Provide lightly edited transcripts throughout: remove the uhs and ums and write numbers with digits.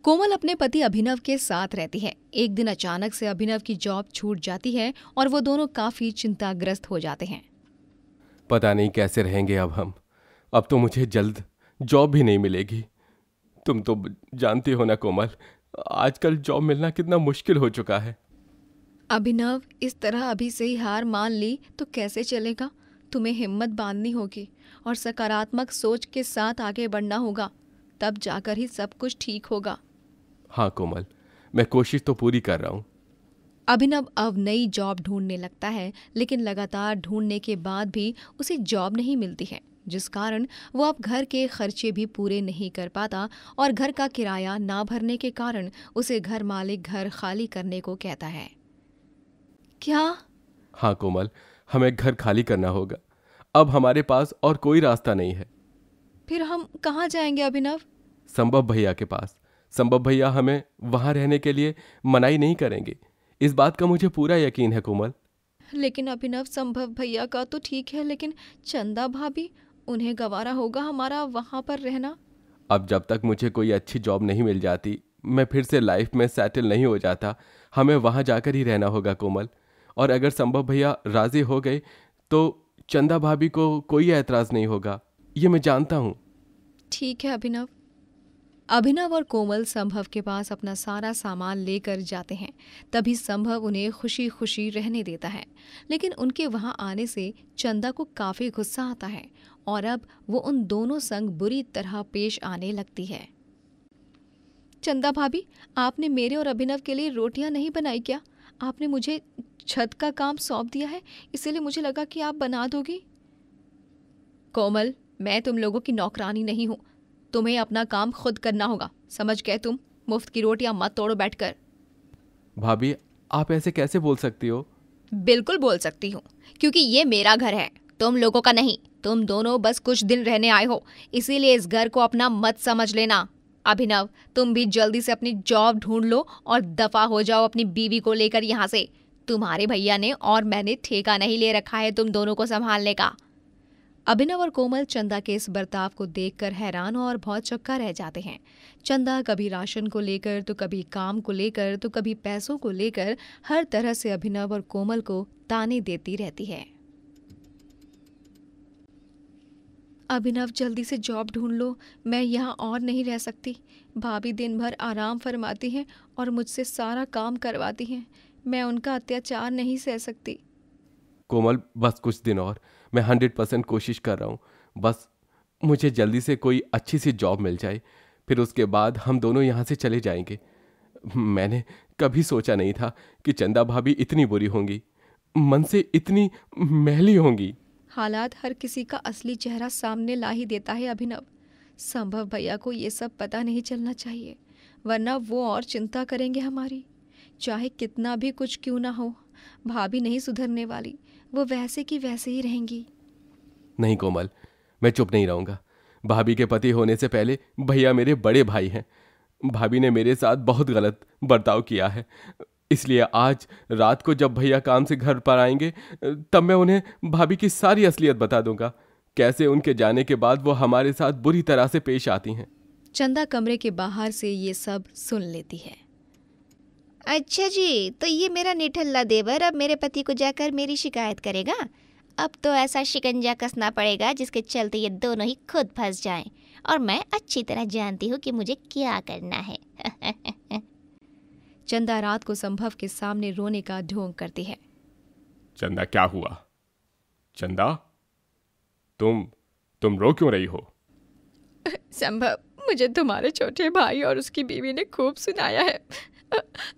कोमल अपने पति अभिनव के साथ रहती है। एक दिन अचानक से अभिनव की जॉब छूट जाती है और वो दोनों काफी चिंताग्रस्त हो जाते हैं। पता नहीं कैसे रहेंगे अब हम। अब तो मुझे जल्द जॉब भी नहीं मिलेगी। तुम तो जानती हो ना कोमल, आजकल जॉब मिलना कितना मुश्किल हो चुका है। अभिनव, इस तरह अभी से ही हार मान ली तो कैसे चलेगा? तुम्हें हिम्मत बांधनी होगी और सकारात्मक सोच के साथ आगे बढ़ना होगा, तब जाकर ही सब कुछ ठीक होगा। हाँ कोमल, मैं कोशिश तो पूरी कर रहा हूँ। अभिनव अब नई जॉब ढूंढने लगता है, लेकिन लगातार ढूंढने के बाद भी उसे जॉब नहीं मिलती है, जिस कारण वो अब घर के खर्चे भी पूरे नहीं कर पाता और घर का किराया ना भरने के कारण उसे घर मालिक घर खाली करने को कहता है। क्या? हाँ कोमल, हमें घर खाली करना होगा। अब हमारे पास और कोई रास्ता नहीं है। फिर हम कहाँ जाएंगे अभिनव? संभव भैया के पास। संभव भैया हमें वहां रहने के लिए मनाही नहीं करेंगे, इस बात का मुझे पूरा यकीन है कोमल। लेकिन अभिनव, संभव भैया का तो ठीक है, लेकिन चंदा भाभी, उन्हें गवारा होगा हमारा वहां पर रहना? अब जब तक मुझे कोई अच्छी जॉब नहीं मिल जाती, मैं फिर से लाइफ में सेटल नहीं हो जाता, हमें वहां जाकर ही रहना होगा कोमल। और अगर संभव भैया राजी हो गए तो चंदा भाभी को कोई एतराज नहीं होगा, ये मैं जानता हूँ। ठीक है अभिनव। अभिनव और कोमल संभव के पास अपना सारा सामान लेकर जाते हैं। तभी संभव उन्हें खुशी खुशी रहने देता है, लेकिन उनके वहां आने से चंदा को काफी गुस्सा आता है और अब वो उन दोनों संग बुरी तरह पेश आने लगती है। चंदा भाभी, आपने मेरे और अभिनव के लिए रोटियां नहीं बनाई क्या? आपने मुझे छत का काम सौंप दिया है, इसीलिए मुझे लगा कि आप बना दोगी। कोमल, मैं तुम लोगों की नौकरानी नहीं हूँ, तुम्हें अपना काम खुद करना होगा, समझ गए तुम? मुफ्त की रोटियां मत तोड़ो बैठकर। भाभी, आप ऐसे कैसे बोल सकती हो? बिल्कुल बोल सकती हूँ, क्योंकि ये मेरा घर है, तुम लोगों का नहीं। तुम दोनों बस कुछ दिन रहने आए हो, इसीलिए इस घर को अपना मत समझ लेना। अभिनव, तुम भी जल्दी से अपनी जॉब ढूंढ लो और दफा हो जाओ अपनी बीवी को लेकर यहाँ से। तुम्हारे भैया ने और मैंने ठेका नहीं ले रखा है तुम दोनों को संभालने का। अभिनव और कोमल चंदा के इस बर्ताव को देखकर हैरान और बहुत चौंका रह जाते हैं। चंदा कभी राशन को लेकर, तो कभी काम को लेकर, तो कभी पैसों को लेकर हर तरह से अभिनव और कोमल को ताने देती रहती है। अभिनव, जल्दी से जॉब ढूंढ लो, मैं यहाँ और नहीं रह सकती। भाभी दिन भर आराम फरमाती हैं और मुझसे सारा काम करवाती हैं। मैं उनका अत्याचार नहीं सह सकती। कोमल, बस कुछ दिन और, मैं 100% कोशिश कर रहा हूँ। बस मुझे जल्दी से कोई अच्छी सी जॉब मिल जाए, फिर उसके बाद हम दोनों यहाँ से चले जाएंगे। मैंने कभी सोचा नहीं था कि चंदा भाभी इतनी बुरी होंगी, मन से इतनी मैली होंगी। हालात हर किसी का असली चेहरा सामने ला ही देता है अभिनव। संभव भैया को ये सब पता नहीं चलना चाहिए, वरना वो और चिंता करेंगे हमारी। चाहे कितना भी कुछ क्यों ना हो, भाभी नहीं सुधरने वाली, वो वैसे की वैसे ही रहेंगी। नहीं कोमल, मैं चुप नहीं रहूंगा। भाभी के पति होने से पहले भैया मेरे बड़े भाई हैं। भाभी ने मेरे साथ बहुत गलत बर्ताव किया है, इसलिए आज रात को जब भैया काम से घर पर आएंगे तब मैं उन्हें भाभी की सारी असलियत बता दूंगा, कैसे उनके जाने के बाद वो हमारे साथ बुरी तरह से पेश आती हैं। चंदा कमरे के बाहर से ये सब सुन लेती है। अच्छा जी, तो ये मेरा निठल्ला देवर अब मेरे पति को जाकर मेरी शिकायत करेगा। अब तो ऐसा शिकंजा कसना पड़ेगा जिसके चलते ये दोनों ही खुद फंस जाएं, और मैं अच्छी तरह जानती हूँ कि मुझे क्या करना है। चंदा रात को संभव के सामने रोने का ढोंग करती है। चंदा, क्या हुआ? चंदा, तुम रो क्यों रही हो? संभव, मुझे तुम्हारे छोटे भाई और उसकी बीवी ने खूब सुनाया है।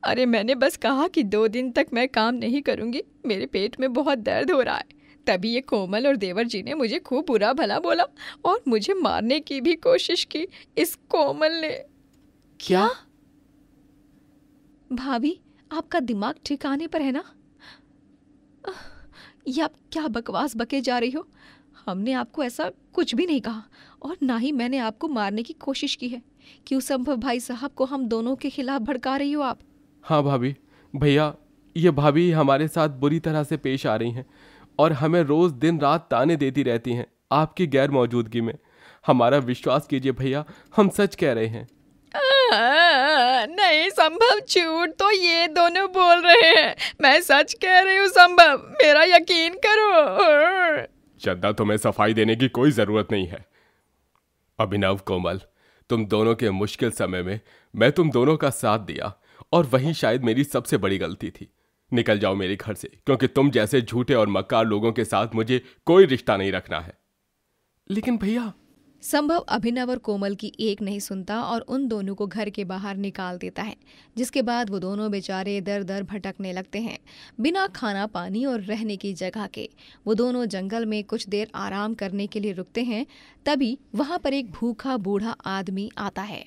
अरे मैंने बस कहा कि 2 दिन तक मैं काम नहीं करूंगी, मेरे पेट में बहुत दर्द हो रहा है। तभी ये कोमल और देवर जी ने मुझे खूब बुरा भला बोला और मुझे मारने की भी कोशिश की। इस कोमल ने। क्या? भाभी, आपका दिमाग ठिकाने पर है ना? ये आप क्या बकवास बके जा रही हो? हमने आपको ऐसा कुछ भी नहीं कहा और ना ही मैंने आपको मारने की कोशिश की है। क्यों संभव भाई साहब को हम दोनों के खिलाफ भड़का रही हो आप? हाँ भाभी, भैया, ये भाभी हमारे साथ बुरी तरह से पेश आ रही हैं और हमें रोज दिन रात ताने देती रहती हैं आपकी गैर मौजूदगी में। हमारा विश्वास कीजिए भैया, हम सच कह रहे हैं। नहीं संभव, झूठ तो ये दोनों बोल रहे हैं। मैं सच कह रही हूँ संभव, मेरा यकीन करो। चंदा, तुम्हें सफाई देने की कोई जरूरत नहीं है। अभिनव, कोमल, तुम दोनों के मुश्किल समय में मैं तुम दोनों का साथ दिया और वही शायद मेरी सबसे बड़ी गलती थी। निकल जाओ मेरे घर से, क्योंकि तुम जैसे झूठे और मक्कार लोगों के साथ मुझे कोई रिश्ता नहीं रखना है। लेकिन भैया, संभव अभिनव और कोमल की एक नहीं सुनता और उन दोनों को घर के बाहर निकाल देता है, जिसके बाद वो दोनों बेचारे दर दर भटकने लगते हैं। बिना खाना पानी और रहने की जगह के वो दोनों जंगल में कुछ देर आराम करने के लिए रुकते हैं। तभी वहां पर एक भूखा बूढ़ा आदमी आता है।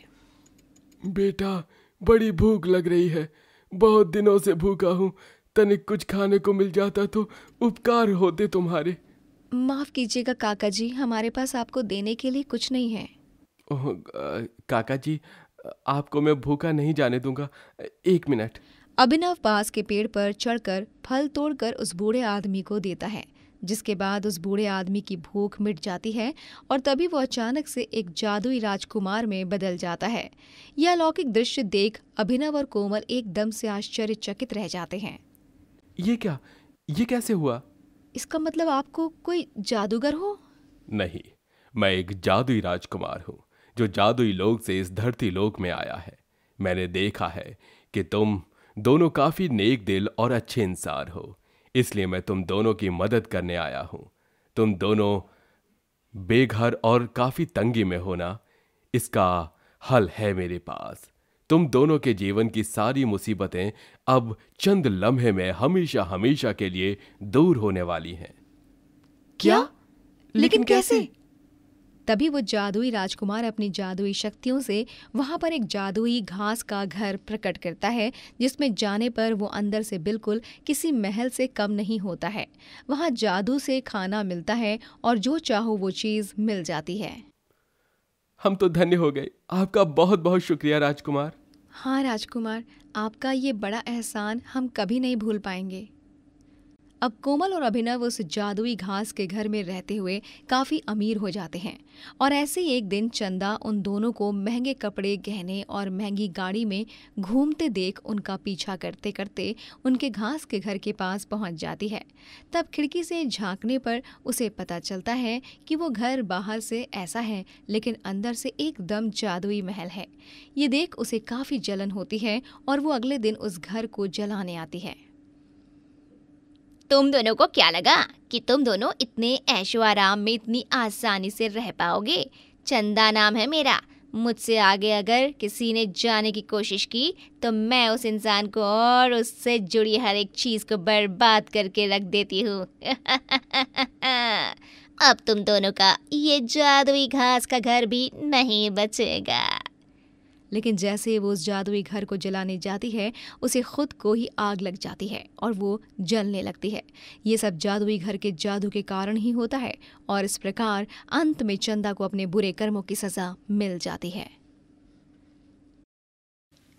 बेटा, बड़ी भूख लग रही है, बहुत दिनों से भूखा हूँ। तनिक कुछ खाने को मिल जाता तो उपकार होते तुम्हारे। माफ कीजिएगा काका जी, हमारे पास आपको देने के लिए कुछ नहीं है। काका जी, आपको मैं भूखा नहीं जाने दूंगा। 1 मिनट। अभिनव पास के पेड़ पर चढ़कर फल तोड़कर उस बूढ़े आदमी को देता है, जिसके बाद उस बूढ़े आदमी की भूख मिट जाती है और तभी वो अचानक से एक जादुई राजकुमार में बदल जाता है। यह अलौकिक दृश्य देख अभिनव और कोमल एकदम से आश्चर्यचकित रह जाते हैं। ये क्या? ये कैसे हुआ? इसका मतलब आपको कोई जादूगर हो? नहीं, मैं एक जादुई राजकुमार हूँ जो जादुई लोक से इस धरती लोक में आया है। मैंने देखा है कि तुम दोनों काफी नेक दिल और अच्छे इंसान हो, इसलिए मैं तुम दोनों की मदद करने आया हूँ। तुम दोनों बेघर और काफी तंगी में हो ना, इसका हल है मेरे पास। तुम दोनों के जीवन की सारी मुसीबतें अब चंद लम्हे में हमेशा हमेशा के लिए दूर होने वाली हैं। क्या? लेकिन कैसे? तभी वो जादुई राजकुमार अपनी जादुई शक्तियों से वहां पर एक जादुई घास का घर प्रकट करता है, जिसमें जाने पर वो अंदर से बिल्कुल किसी महल से कम नहीं होता है। वहां जादू से खाना मिलता है और जो चाहो वो चीज मिल जाती है। हम तो धन्य हो गए। आपका बहुत बहुत शुक्रिया राजकुमार। हाँ राजकुमार, आपका ये बड़ा एहसान हम कभी नहीं भूल पाएंगे। अब कोमल और अभिनव उस जादुई घास के घर में रहते हुए काफी अमीर हो जाते हैं और ऐसे ही एक दिन चंदा उन दोनों को महंगे कपड़े, गहने और महंगी गाड़ी में घूमते देख उनका पीछा करते करते उनके घास के घर के पास पहुंच जाती है। तब खिड़की से झांकने पर उसे पता चलता है कि वो घर बाहर से ऐसा है लेकिन अंदर से एकदम जादुई महल है। ये देख उसे काफी जलन होती है और वो अगले दिन उस घर को जलाने आती है। तुम दोनों को क्या लगा कि तुम दोनों इतने ऐशो आराम में इतनी आसानी से रह पाओगे? चंदा नाम है मेरा। मुझसे आगे अगर किसी ने जाने की कोशिश की तो मैं उस इंसान को और उससे जुड़ी हर एक चीज को बर्बाद करके रख देती हूँ। अब तुम दोनों का ये जादुई घास का घर भी नहीं बचेगा। लेकिन जैसे वो उस जादुई घर को जलाने जाती है, उसे खुद को ही आग लग जाती है और वो जलने लगती है। ये सब जादुई घर के जादू के कारण ही होता है और इस प्रकार अंत में चंदा को अपने बुरे कर्मों की सजा मिल जाती है।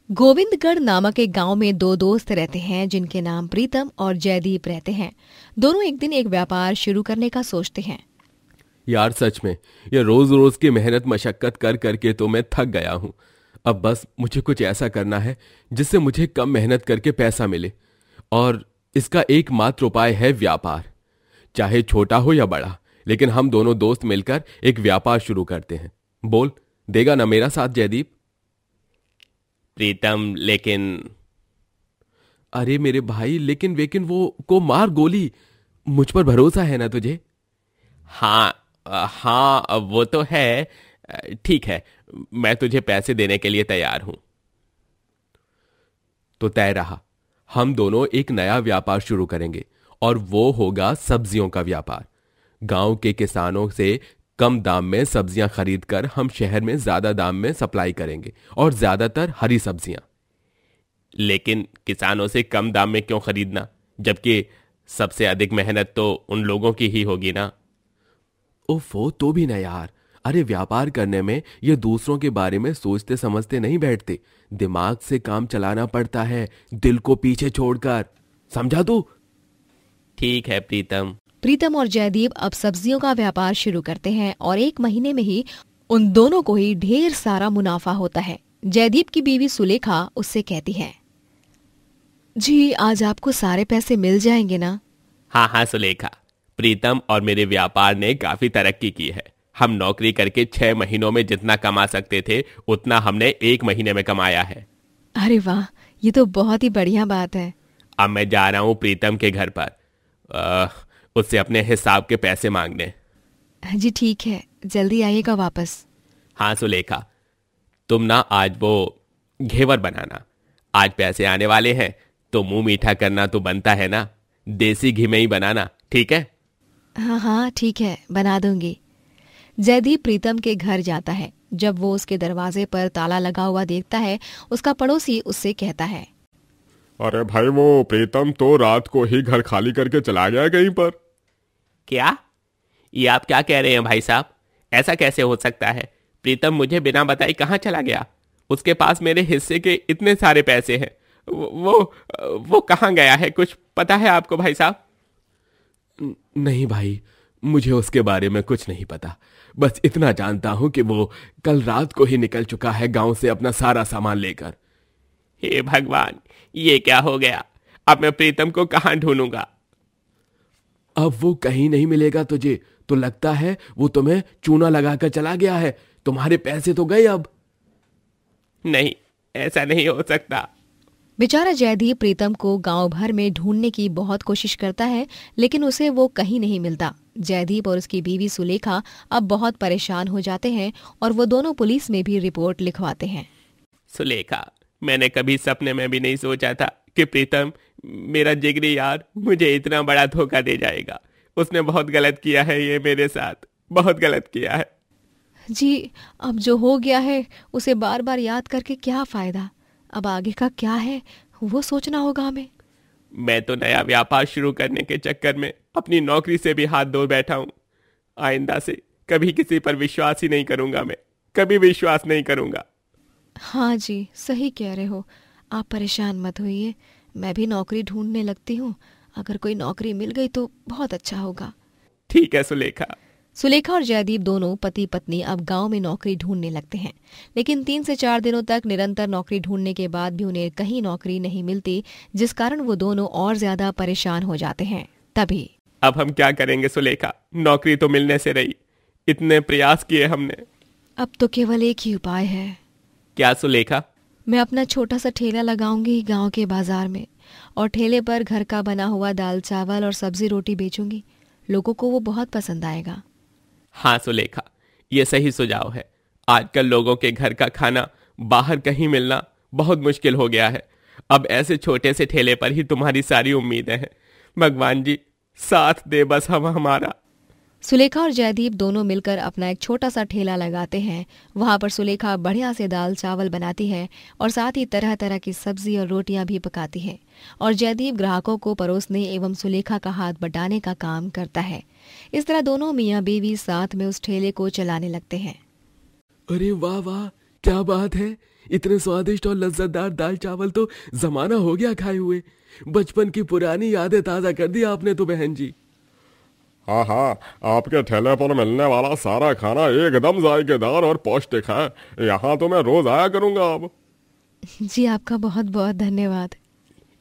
गोविंदगढ़ नामक एक गांव में 2 दोस्त रहते हैं जिनके नाम प्रीतम और जयदीप रहते हैं। दोनों एक दिन एक व्यापार शुरू करने का सोचते हैं। यार सच में ये रोज रोज की मेहनत मशक्कत कर करके तो मैं थक गया हूँ। अब बस मुझे कुछ ऐसा करना है जिससे मुझे कम मेहनत करके पैसा मिले, और इसका एकमात्र उपाय है व्यापार। चाहे छोटा हो या बड़ा, लेकिन हम दोनों दोस्त मिलकर एक व्यापार शुरू करते हैं। बोल, देगा ना मेरा साथ जयदीप? प्रीतम, लेकिन अरे मेरे भाई, लेकिन वेकिन वो को मार गोली। मुझ पर भरोसा है ना तुझे? हाँ वो तो है। ठीक है, मैं तुझे पैसे देने के लिए तैयार हूं। तो तय रहा, हम दोनों एक नया व्यापार शुरू करेंगे और वो होगा सब्जियों का व्यापार। गांव के किसानों से कम दाम में सब्जियां खरीदकर हम शहर में ज्यादा दाम में सप्लाई करेंगे, और ज्यादातर हरी सब्जियां। लेकिन किसानों से कम दाम में क्यों खरीदना, जबकि सबसे अधिक मेहनत तो उन लोगों की ही होगी ना। ओफो, तो भी ना यार। अरे व्यापार करने में ये दूसरों के बारे में सोचते समझते नहीं बैठते, दिमाग से काम चलाना पड़ता है, दिल को पीछे छोड़कर। समझा तू? ठीक है प्रीतम। प्रीतम और जयदीप अब सब्जियों का व्यापार शुरू करते हैं और 1 महीने में ही उन दोनों को ही ढेर सारा मुनाफा होता है। जयदीप की बीवी सुलेखा उससे कहती है, जी आज आपको सारे पैसे मिल जाएंगे ना? हाँ हाँ सुलेखा, प्रीतम और मेरे व्यापार ने काफी तरक्की की है। हम नौकरी करके 6 महीनों में जितना कमा सकते थे उतना हमने 1 महीने में कमाया है। अरे वाह, ये तो बहुत ही बढ़िया बात है। अब मैं जा रहा हूँ प्रीतम के घर पर उससे अपने हिसाब के पैसे मांगने। जी ठीक है, जल्दी आइएगा वापस। हाँ सुलेखा, तुम ना आज वो घेवर बनाना। आज पैसे आने वाले हैं तो मुंह मीठा करना तो बनता है ना। देसी घी में ही बनाना, ठीक है? हाँ हाँ ठीक है, बना दूंगी। जयदीप प्रीतम के घर जाता है। जब वो उसके दरवाजे पर ताला लगा हुआ देखता है, उसका पड़ोसी उससे कहता है, अरे भाई, वो प्रीतम तो रात को ही घर खाली करके चला गया कहीं पर। क्या? ये आप क्या कह रहे हैं भाई साहब? ऐसा कैसे हो सकता है? प्रीतम मुझे बिना बताए कहाँ चला गया? उसके पास मेरे हिस्से के इतने सारे पैसे हैं। वो कहाँ गया है? कुछ पता है आपको भाई साहब? नहीं भाई, मुझे उसके बारे में कुछ नहीं पता। बस इतना जानता हूं कि वो कल रात को ही निकल चुका है गांव से अपना सारा सामान लेकर। हे भगवान, ये क्या हो गया? अब मैं प्रीतम को कहाँ ढूंढूंगा? अब वो कहीं नहीं मिलेगा तुझे तो लगता है वो तुम्हें चूना लगाकर चला गया है। तुम्हारे पैसे तो गए अब। नहीं, ऐसा नहीं हो सकता। बेचारा जयदीप प्रीतम को गांव भर में ढूंढने की बहुत कोशिश करता है, लेकिन उसे वो कहीं नहीं मिलता। जयदीप और उसकी बीवी सुलेखा अब बहुत परेशान हो जाते हैं और वो दोनों पुलिस में भी रिपोर्ट लिखवाते हैं। सुलेखा, मैंने कभी सपने में भी नहीं सोचा था कि प्रीतम, मेरा जिगरी यार, मुझे इतना बड़ा धोखा दे जाएगा। उसने बहुत गलत किया है, ये मेरे साथ बहुत गलत किया है। जी, अब जो हो गया है उसे बार बार याद करके क्या फायदा? अब आगे का क्या है वो सोचना होगा हमें। मैं तो नया व्यापार शुरू करने के चक्कर में अपनी नौकरी से भी हाथ धो बैठा हूँ। आइंदा से कभी किसी पर विश्वास ही नहीं करूंगा। मैं कभी विश्वास नहीं करूंगा। हाँ जी, सही कह रहे हो। आप परेशान मत होइए, मैं भी नौकरी ढूंढने लगती हूँ। अगर कोई नौकरी मिल गई तो बहुत अच्छा होगा। ठीक है सुलेखा। सुलेखा और जयदीप दोनों पति पत्नी अब गांव में नौकरी ढूंढने लगते हैं, लेकिन 3 से 4 दिनों तक निरंतर नौकरी ढूंढने के बाद भी उन्हें कहीं नौकरी नहीं मिलती, जिस कारण वो दोनों और ज्यादा परेशान हो जाते हैं। तभी अब हम क्या करेंगे सुलेखा? नौकरी तो मिलने से रही, इतने प्रयास किए हमने। अब तो केवल एक ही उपाय है। क्या सुलेखा? मैं अपना छोटा सा ठेला लगाऊंगी गांव के बाजार में और ठेले पर घर का बना हुआ दाल चावल और सब्जी रोटी बेचूंगी। लोगों को वो बहुत पसंद आएगा। हाँ सुलेखा, ये सही सुझाव है। आजकल लोगों के घर का खाना बाहर कहीं मिलना बहुत मुश्किल हो गया है। अब ऐसे छोटे से ठेले पर ही तुम्हारी सारी उम्मीदें हैं। भगवान जी साथ दे बस हमारा। सुलेखा और जयदीप दोनों मिलकर अपना एक छोटा सा ठेला लगाते हैं। वहां पर सुलेखा बढ़िया से दाल चावल बनाती है और साथ ही तरह तरह की सब्जी और रोटियां भी पकाती है, और जयदीप ग्राहकों को परोसने एवं सुलेखा का हाथ बटाने का काम करता है। इस तरह दोनों मियाँ बीवी साथ में उस ठेले को चलाने लगते हैं। अरे वाह वाह, क्या बात है! इतने स्वादिष्ट और लज्जतदार दाल चावल तो जमाना हो गया खाए हुए। बचपन की पुरानी यादें ताजा कर दी आपने तो बहन जी। हाँ हाँ, आपके ठेले पर मिलने वाला सारा खाना एकदम जायकेदार और पौष्टिक है। यहाँ तो मैं रोज आया करूँगा अब। जी आपका बहुत बहुत धन्यवाद।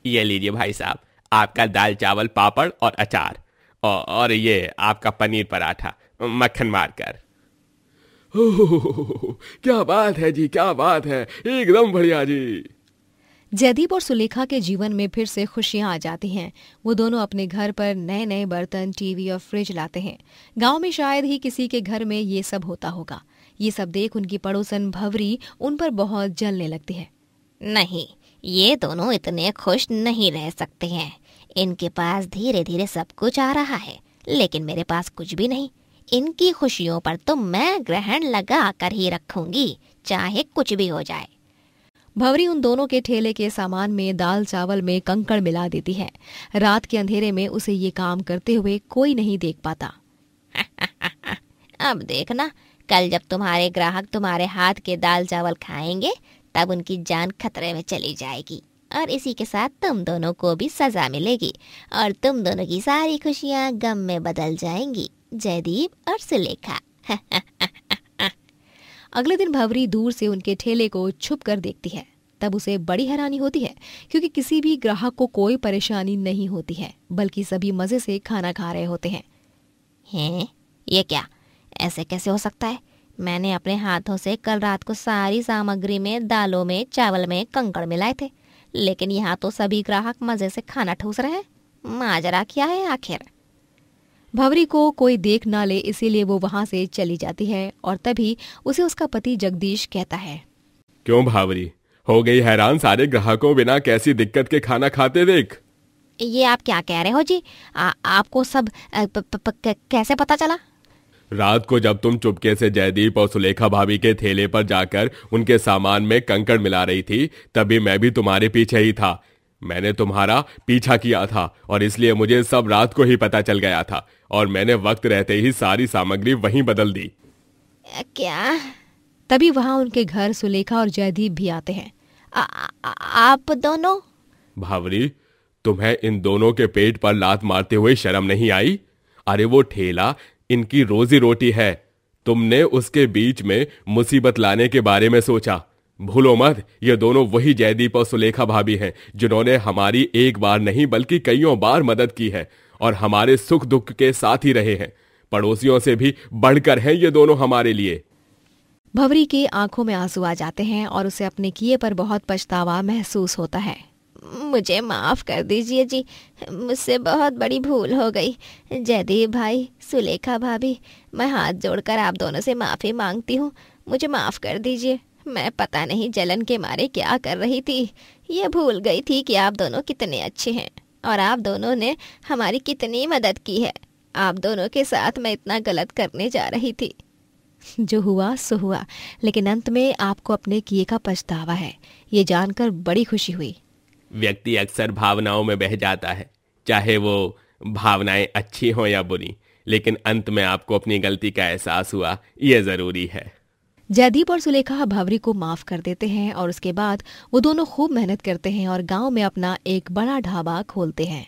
ये लीजिए भाई साहब, आपका दाल चावल पापड़ और अचार, और ये आपका पनीर पराठा मक्खन मारकर। ओह, क्या बात है जी, क्या बात है, एकदम बढ़िया जी। जयदीप और सुलेखा के जीवन में फिर से खुशियां आ जाती हैं। वो दोनों अपने घर पर नए नए बर्तन, टीवी और फ्रिज लाते हैं। गांव में शायद ही किसी के घर में ये सब होता होगा। ये सब देख उनकी पड़ोसन भवरी उन पर बहुत जलने लगती है। नहीं, ये दोनों इतने खुश नहीं रह सकते हैं। इनके पास धीरे धीरे सब कुछ आ रहा है, लेकिन मेरे पास कुछ भी नहीं। इनकी खुशियों पर तो मैं ग्रहण लगा कर ही रखूंगी, चाहे कुछ भी हो जाए। भवरी उन दोनों के ठेले के सामान में दाल चावल में कंकड़ मिला देती है। रात के अंधेरे में उसे ये काम करते हुए कोई नहीं देख पाता। अब देखना, कल जब तुम्हारे ग्राहक तुम्हारे हाथ के दाल चावल खाएंगे तब उनकी जान खतरे में चली जाएगी, और इसी के साथ तुम दोनों को भी सजा मिलेगी और तुम दोनों की सारी खुशियां गम में बदल जाएंगी, जयदीप और सुलेखा। अगले दिन भंवरी दूर से उनके ठेले को छुप कर देखती है। तब उसे बड़ी हैरानी होती है, क्योंकि किसी भी ग्राहक को कोई परेशानी नहीं होती है, बल्कि सभी मजे से खाना खा रहे होते हैं। हैं? ये क्या? ऐसे कैसे हो सकता है? मैंने अपने हाथों से कल रात को सारी सामग्री में, दालों में, चावल में कंकड़ मिलाए थे, लेकिन यहाँ तो सभी ग्राहक मजे से खाना ठूस रहे हैं। माजरा क्या है आखिर? भंवरी को कोई देख ना ले, इसीलिए वो वहां से चली जाती है और तभी उसे उसका पति जगदीश कहता है। क्यों भावरी, हो गई हैरान? सारे ग्राहकों बिना कैसी दिक्कत के खाना खाते देख। ये आप क्या कह रहे हो जी? आपको सब कैसे पता चला? रात को जब तुम चुपके से जयदीप और सुलेखा भाभी के ठेले पर जाकर उनके सामान में कंकड़ मिला रही थी, तभी मैं भी तुम्हारे पीछे ही था। मैंने तुम्हारा पीछा किया था और इसलिए मुझे सब रात को ही पता चल गया था और मैंने वक्त रहते ही सारी सामग्री वहीं बदल दी। क्या? तभी वहां उनके घर सुलेखा और जयदीप भी आते हैं। आप दोनों? भावरी, तुम्हें इन दोनों के पेट पर लात मारते हुए शर्म नहीं आई? अरे वो ठेला इनकी रोजी रोटी है, तुमने उसके बीच में मुसीबत लाने के बारे में सोचा। भूलो मत, ये दोनों वही जयदीप और सुलेखा भाभी हैं जिन्होंने हमारी एक बार नहीं बल्कि कईयों बार मदद की है और हमारे सुख दुख के साथ ही रहे हैं। पड़ोसियों से भी बढ़कर हैं ये दोनों हमारे लिए। भंवरी के आंखों में आंसू आ जाते हैं और उसे अपने किए पर बहुत पछतावा महसूस होता है। मुझे माफ कर दीजिए जी, मुझसे बहुत बड़ी भूल हो गई। जयदीप भाई, सुलेखा भाभी, मैं हाथ जोड़कर आप दोनों से माफी मांगती हूँ। मुझे माफ कर दीजिए। मैं पता नहीं जलन के मारे क्या कर रही थी, ये भूल गई थी कि आप दोनों कितने अच्छे हैं और आप दोनों ने हमारी कितनी मदद की है। आप दोनों के साथ मैं इतना गलत करने जा रही थी। जो हुआ सो हुआ, लेकिन अंत में आपको अपने किए का पछतावा है, ये जानकर बड़ी खुशी हुई। व्यक्ति अक्सर भावनाओं में बह जाता है, चाहे वो भावनाएं अच्छी हो या बुरी, लेकिन अंत में आपको अपनी गलती का एहसास हुआ, ये जरूरी है। जयदीप और सुलेखा भंवरी को माफ कर देते हैं और उसके बाद वो दोनों खूब मेहनत करते हैं और गांव में अपना एक बड़ा ढाबा खोलते हैं।